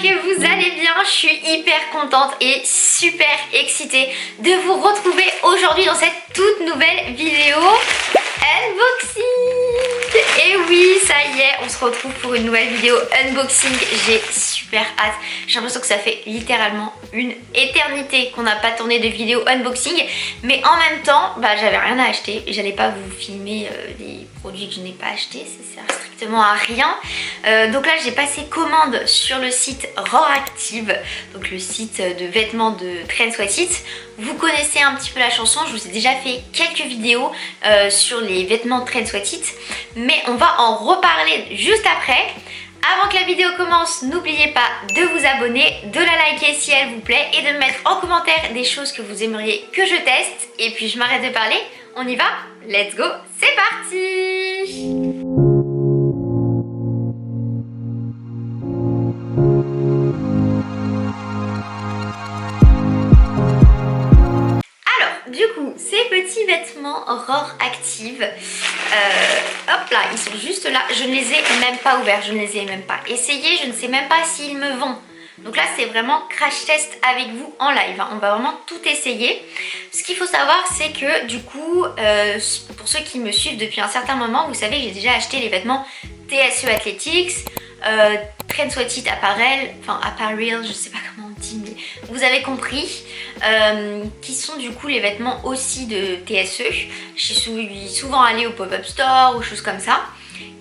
que vous allez bien. Je suis hyper contente et super excitée de vous retrouver aujourd'hui dans cette toute nouvelle vidéo unboxing. Et oui, ça y est, on se retrouve pour une nouvelle vidéo unboxing. J'ai super hâte. J'ai l'impression que ça fait littéralement une éternité qu'on n'a pas tourné de vidéo unboxing. Mais en même temps, j'avais rien à acheter. J'allais pas vous filmer des produits que je n'ai pas achetés. Ça sert strictement à rien. Donc là, j'ai passé commande sur le site Roaractive. Donc le site de vêtements de Trends What It. Vous connaissez un petit peu la chanson. Je vous ai déjà fait quelques vidéos sur les vêtements de Trends What It. Mais on va en reparler juste après. Avant que la vidéo commence, n'oubliez pas de vous abonner, de la liker si elle vous plaît et de me mettre en commentaire des choses que vous aimeriez que je teste. Et puis je m'arrête de parler, on y va, let's go, c'est parti! Du coup, ces petits vêtements Roaractive, hop là, ils sont juste là. Je ne les ai même pas ouverts, je ne les ai même pas essayés, je ne sais même pas s'ils me vont. Donc là, c'est vraiment crash test avec vous en live, hein. On va vraiment tout essayer. Ce qu'il faut savoir, c'est que du coup, pour ceux qui me suivent depuis un certain moment, vous savez que j'ai déjà acheté les vêtements TSE Athletics, Trends What It Apparel, enfin Apparel, je sais pas comment on dit, mais vous avez compris, qui sont du coup les vêtements aussi de TSE. Je suis souvent allée au pop-up store ou choses comme ça.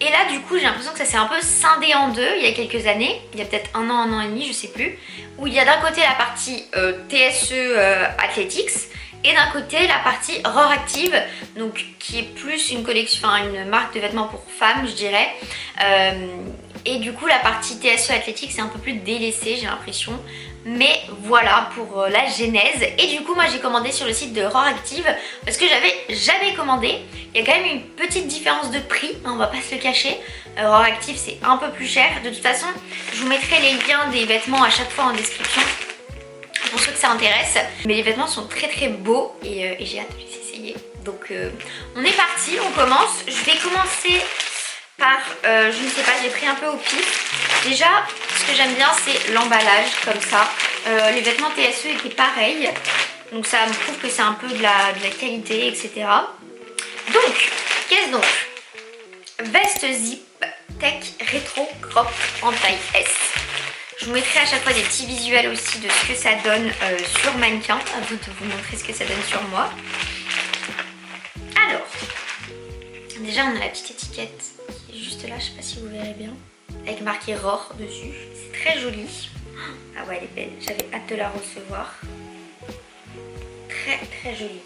Et là du coup j'ai l'impression que ça s'est un peu scindé en deux il y a quelques années, il y a peut-être un an et demi, je sais plus, où il y a d'un côté la partie TSE Athletics et d'un côté la partie Roaractive, donc qui est plus une collection, enfin une marque de vêtements pour femmes je dirais. Et du coup la partie TSE Athletics c'est un peu plus délaissée, j'ai l'impression. Mais voilà pour la genèse. Et du coup moi j'ai commandé sur le site de Roaractive parce que j'avais jamais commandé. Il y a quand même une petite différence de prix, hein, on va pas se le cacher. Roaractive c'est un peu plus cher. De toute façon je vous mettrai les liens des vêtements à chaque fois en description pour ceux que ça intéresse. Mais les vêtements sont très très beaux et j'ai hâte de les essayer. Donc on est parti, on commence. Je vais commencer par, je ne sais pas, j'ai pris un peu au pif. Déjà, ce que j'aime bien, c'est l'emballage comme ça. Les vêtements TSE étaient pareils. Donc ça me prouve que c'est un peu de la qualité, etc. Donc, qu'est-ce donc? Veste zip tech rétro crop en taille S. Je vous mettrai à chaque fois des petits visuels aussi de ce que ça donne sur mannequin. À vous de vous montrer ce que ça donne sur moi. Alors, déjà on a la petite étiquette qui est juste là, je sais pas si vous verrez bien, avec marqué Roar dessus. C'est très joli. Ah ouais, elle est belle, j'avais hâte de la recevoir. Très très jolie.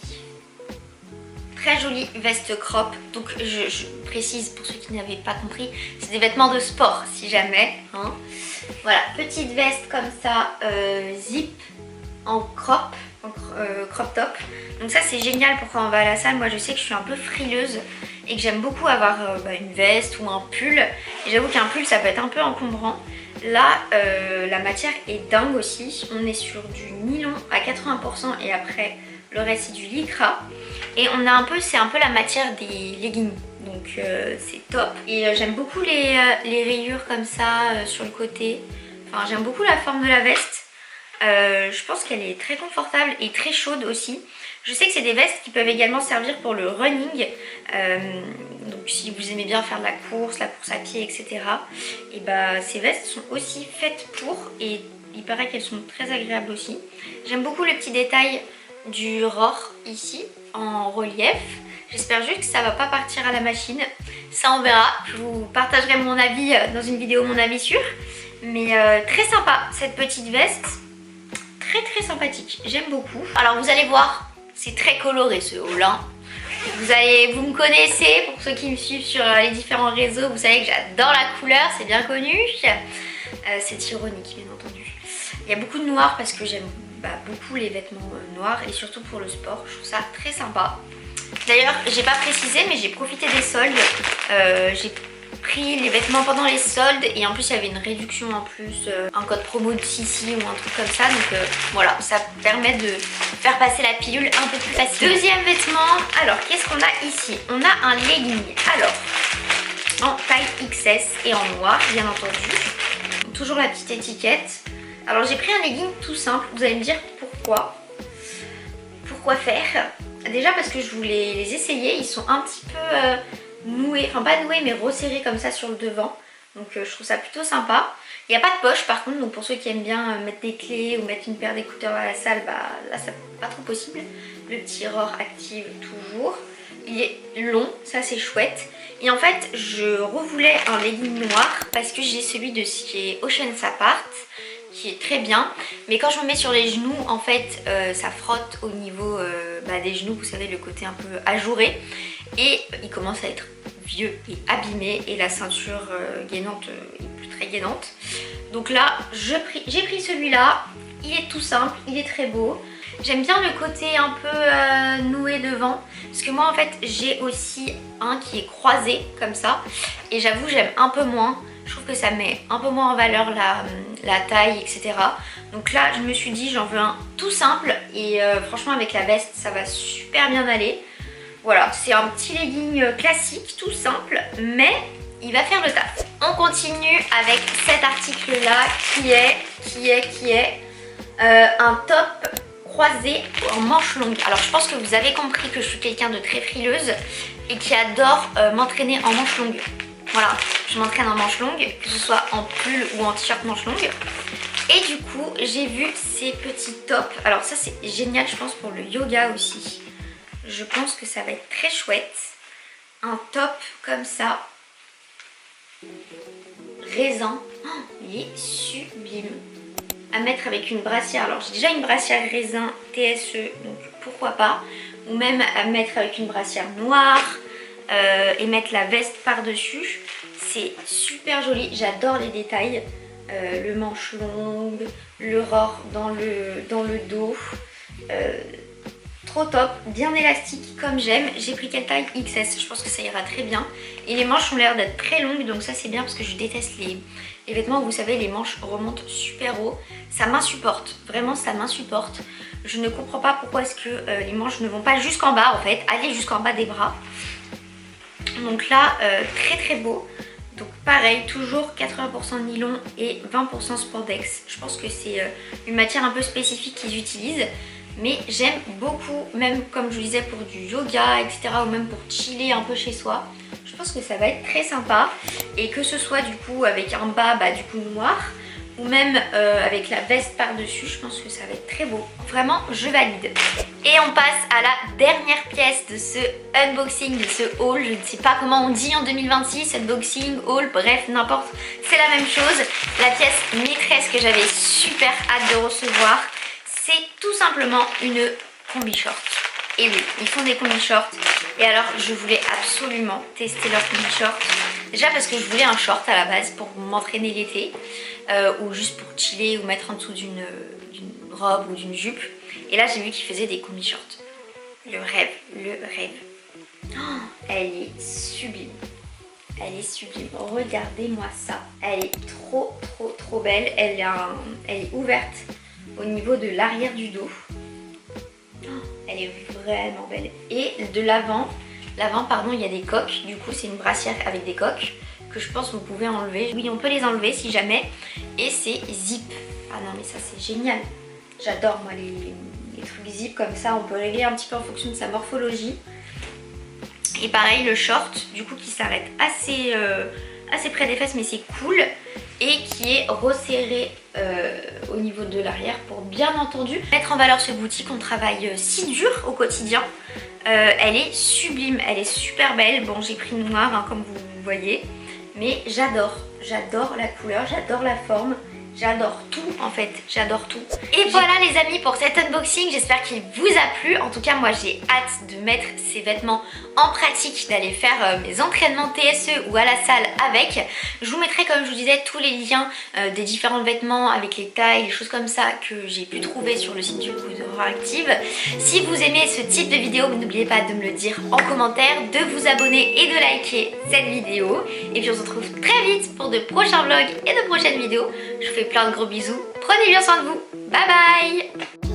Très jolie veste crop. Donc je précise pour ceux qui n'avaient pas compris, c'est des vêtements de sport si jamais, hein. Voilà, petite veste comme ça, zip en crop, crop top. Donc ça c'est génial pour quand on va à la salle. Moi je sais que je suis un peu frileuse et que j'aime beaucoup avoir une veste ou un pull. Et j'avoue qu'un pull ça peut être un peu encombrant. Là la matière est dingue aussi. On est sur du nylon à 80% et après le reste c'est du lycra. Et on a un peu, c'est un peu la matière des leggings. Donc c'est top. Et j'aime beaucoup les rayures comme ça sur le côté. Enfin j'aime beaucoup la forme de la veste. Je pense qu'elle est très confortable et très chaude aussi. Je sais que c'est des vestes qui peuvent également servir pour le running. Donc si vous aimez bien faire de la course à pied, etc. Et ces vestes sont aussi faites pour. Et il paraît qu'elles sont très agréables aussi. J'aime beaucoup le petit détail du Roar ici en relief. J'espère juste que ça va pas partir à la machine. Ça on verra. Je vous partagerai mon avis dans une vidéo, mon avis sûr. Mais très sympa cette petite veste. Très très sympathique, j'aime beaucoup. Alors vous allez voir, c'est très coloré ce haul, hein. Vous me connaissez, pour ceux qui me suivent sur les différents réseaux, vous savez que j'adore la couleur, c'est bien connu. C'est ironique bien entendu. Il y a beaucoup de noir parce que j'aime beaucoup les vêtements noirs et surtout pour le sport, je trouve ça très sympa. D'ailleurs j'ai pas précisé mais j'ai profité des soldes, j'ai pris les vêtements pendant les soldes et en plus il y avait une réduction en plus, un code promo de Sissi ou un truc comme ça, donc voilà, ça permet de faire passer la pilule un peu plus facile. Deuxième vêtement, alors qu'est-ce qu'on a ici? On a un legging, alors en taille XS et en noir bien entendu. toujours la petite étiquette. Alors j'ai pris un legging tout simple, vous allez me dire pourquoi. Pourquoi faire? Déjà parce que je voulais les essayer, ils sont un petit peu noués, enfin pas noués mais resserrés comme ça sur le devant. Donc je trouve ça plutôt sympa. Il n'y a pas de poche par contre, donc pour ceux qui aiment bien mettre des clés ou mettre une paire d'écouteurs à la salle, bah là c'est pas trop possible. Le petit ROR active toujours. Il est long, ça c'est chouette. Et en fait je revoulais un legging noir parce que j'ai celui de chez Ocean's Apart qui est très bien, mais quand je me mets sur les genoux en fait ça frotte au niveau des genoux, vous savez, le côté un peu ajouré, et il commence à être vieux et abîmé, et la ceinture gainante est plus très gainante. Donc là j'ai pris celui-là, il est tout simple, il est très beau. J'aime bien le côté un peu noué devant, parce que moi en fait j'ai aussi un qui est croisé comme ça, et j'avoue j'aime un peu moins. Je trouve que ça met un peu moins en valeur la taille, etc. Donc là je me suis dit j'en veux un tout simple, et franchement avec la veste ça va super bien aller. Voilà, c'est un petit legging classique tout simple, mais il va faire le taf. On continue avec cet article là qui est un top croisé en manches longues. Alors je pense que vous avez compris que je suis quelqu'un de très frileuse et qui adore m'entraîner en manches longues. Voilà, je m'entraîne en manches longues, que ce soit en pull ou en t-shirt manches longues. Et du coup, j'ai vu ces petits tops. Alors ça c'est génial, je pense, pour le yoga aussi. Je pense que ça va être très chouette. Un top comme ça. Raisin. Oh, il est sublime. À mettre avec une brassière. Alors j'ai déjà une brassière raisin TSE, donc pourquoi pas. Ou même à mettre avec une brassière noire. Et mettre la veste par dessus, c'est super joli, j'adore les détails, le manche longue, le ROR dans le dos, trop top, bien élastique comme j'aime. J'ai pris quelle taille? XS, je pense que ça ira très bien, et les manches ont l'air d'être très longues, donc ça c'est bien parce que je déteste les vêtements où vous savez les manches remontent super haut, ça m'insupporte, vraiment ça m'insupporte. Je ne comprends pas pourquoi est-ce que les manches ne vont pas jusqu'en bas, en fait, aller jusqu'en bas des bras. Donc là très très beau. Donc pareil, toujours 80% nylon et 20% spandex. Je pense que c'est une matière un peu spécifique qu'ils utilisent, mais j'aime beaucoup, même comme je vous disais pour du yoga, etc., ou même pour chiller un peu chez soi. Je pense que ça va être très sympa, et que ce soit du coup avec un bas du coup noir, ou même avec la veste par dessus, je pense que ça va être très beau. Vraiment je valide. Et on passe à la dernière pièce de ce unboxing, de ce haul. Je ne sais pas comment on dit en 2026, unboxing, haul, bref n'importe, c'est la même chose. La pièce maîtresse que j'avais super hâte de recevoir, c'est tout simplement une combi short. Et oui, ils font des combi shorts, et alors je voulais absolument tester leur combi short. Déjà parce que je voulais un short à la base pour m'entraîner l'été, ou juste pour chiller ou mettre en dessous d'une robe ou d'une jupe. Et là j'ai vu qu'ils faisaient des combi shorts. Le rêve, le rêve. Oh, elle est sublime. Elle est sublime. Regardez-moi ça. Elle est trop trop trop belle. Elle est ouverte au niveau de l'arrière du dos. Oh, elle est vraiment belle. Et de l'avant, pardon, il y a des coques. Du coup c'est une brassière avec des coques que je pense que vous pouvez enlever. Oui, on peut les enlever si jamais. Et c'est zip. Ah non mais ça c'est génial. J'adore moi les trucs zip comme ça. On peut régler un petit peu en fonction de sa morphologie. Et pareil le short du coup qui s'arrête assez près des fesses, mais c'est cool. Et qui est resserré au niveau de l'arrière pour bien entendu mettre en valeur ce boutique. On travaille si dur au quotidien. Elle est sublime, elle est super belle. Bon j'ai pris noir hein, comme vous voyez. Mais j'adore la couleur, j'adore la forme. J'adore tout en fait, j'adore tout. Et voilà les amis pour cet unboxing, j'espère qu'il vous a plu. En tout cas moi j'ai hâte de mettre ces vêtements en pratique, d'aller faire mes entraînements TSE ou à la salle avec. Je vous mettrai comme je vous disais tous les liens des différents vêtements avec les tailles, les choses comme ça que j'ai pu trouver sur le site du coup de ROR Active. Si vous aimez ce type de vidéo, n'oubliez pas de me le dire en commentaire, de vous abonner et de liker cette vidéo. Et puis on se retrouve très vite pour de prochains vlogs et de prochaines vidéos. Je vous fais plein de gros bisous, prenez bien soin de vous, bye bye.